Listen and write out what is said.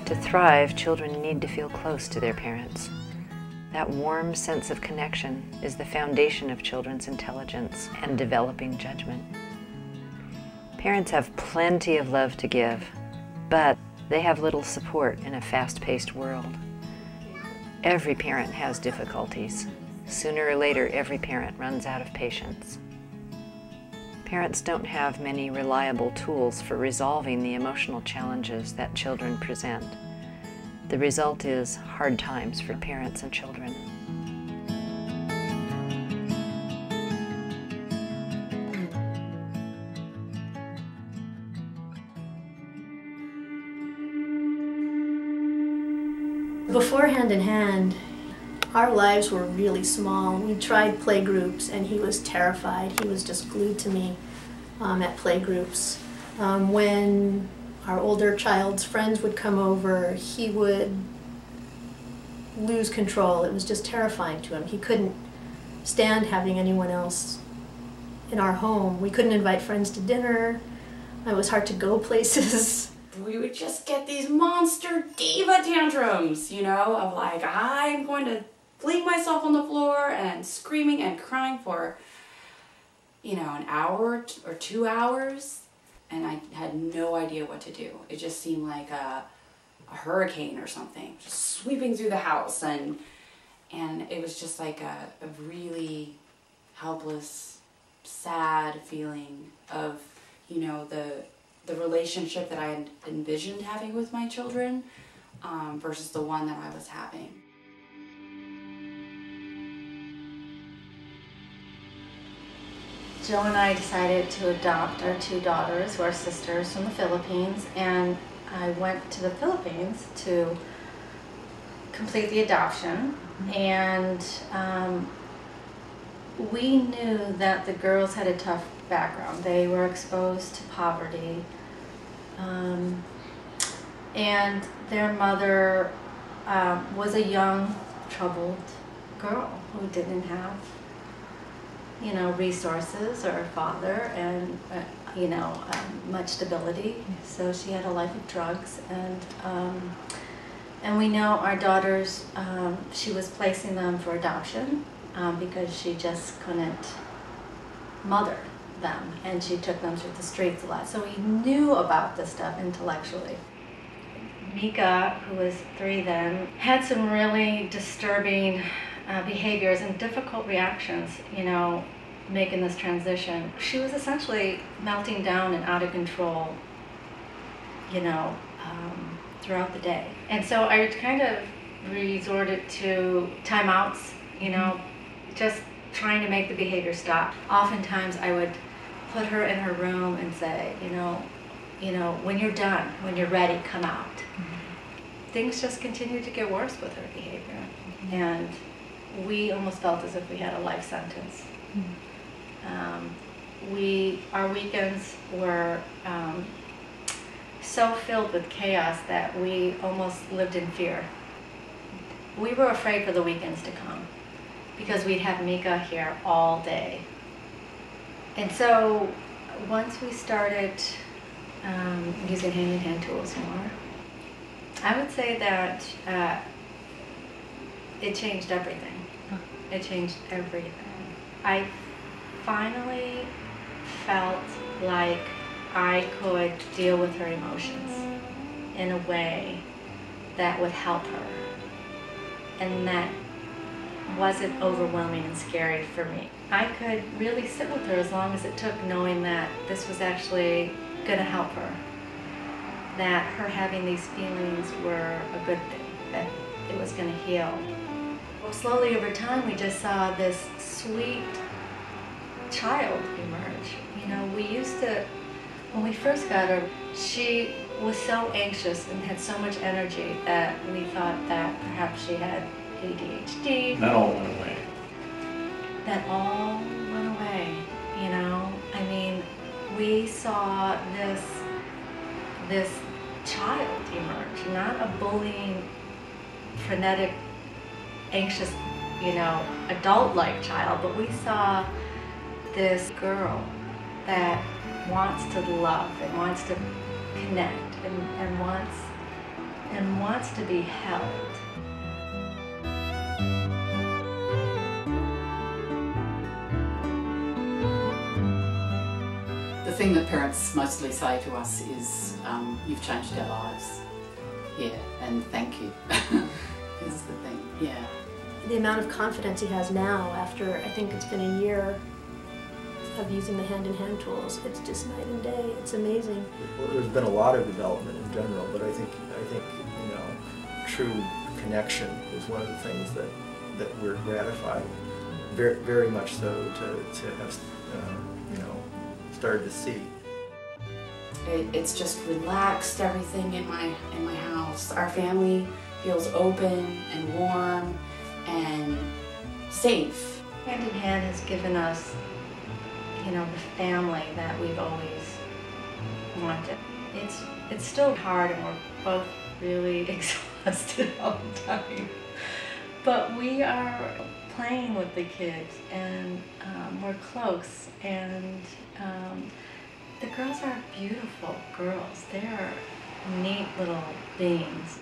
To thrive, children need to feel close to their parents. That warm sense of connection is the foundation of children's intelligence and developing judgment. Parents have plenty of love to give, but they have little support in a fast-paced world. Every parent has difficulties. Sooner or later, every parent runs out of patience. Parents don't have many reliable tools for resolving the emotional challenges that children present. The result is hard times for parents and children. Before Hand in Hand, our lives were really small. We tried play groups and he was terrified. He was just glued to me at play groups. When our older child's friends would come over, he would lose control. It was just terrifying to him. He couldn't stand having anyone else in our home. We couldn't invite friends to dinner. It was hard to go places. We would just get these monster diva tantrums, you know, of like, I'm going to fling myself on the floor and screaming and crying for, you know, an hour or 2 hours. And I had no idea what to do. It just seemed like a hurricane or something, just sweeping through the house. And it was just like a really helpless, sad feeling of, you know, the relationship that I had envisioned having with my children versus the one that I was having. Joe and I decided to adopt our 2 daughters, who are sisters, from the Philippines, and I went to the Philippines to complete the adoption. And we knew that the girls had a tough background. They were exposed to poverty, and their mother was a young, troubled girl who didn't have, you know, resources or a father and, you know, much stability. So she had a life of drugs, and we know our daughters, she was placing them for adoption because she just couldn't mother them, and she took them through the streets a lot. So we knew about this stuff intellectually. Mika, who was 3 then, had some really disturbing behaviors and difficult reactions, you know, making this transition. She was essentially melting down and out of control, you know, throughout the day. And so I kind of resorted to timeouts, you know, just trying to make the behavior stop. Oftentimes I would put her in her room and say, you know, when you're done, when you're ready, come out. Things just continued to get worse with her behavior. And we almost felt as if we had a life sentence. Our weekends were so filled with chaos that we almost lived in fear. We were afraid for the weekends to come because we'd have Mika here all day. And so once we started using hand-in-hand tools more, I would say that it changed everything. It changed everything. I finally felt like I could deal with her emotions in a way that would help her, and that wasn't overwhelming and scary for me. I could really sit with her as long as it took, knowing that this was actually going to help her, that her having these feelings were a good thing, that it was going to heal. Well, slowly over time, we just saw this sweet child emerge. You know, we used to, when we first got her, she was so anxious and had so much energy that we thought that perhaps she had ADHD. That all went away. That all went away, you know? I mean, we saw this child emerge, not a bullying, frenetic, anxious you know, adult-like child, but we saw this girl that wants to love and wants to connect and wants to be held. The thing that parents mostly say to us is, you've changed our lives. Yeah, and thank you is the thing, yeah. The amount of confidence he has now after, I think it's been a year of using the hand-in-hand tools, it's just night and day. It's amazing. Well, there's been a lot of development in general, but I think you know, true connection is one of the things that we're gratified, very much so, to have you know, started to see. It's just relaxed everything in my house. Our family feels open and warm and safe. Hand in Hand has given us, you know, the family that we've always wanted. It's still hard and we're both really exhausted all the time. But we are playing with the kids and we're close, and the girls are beautiful girls. They're neat little beings.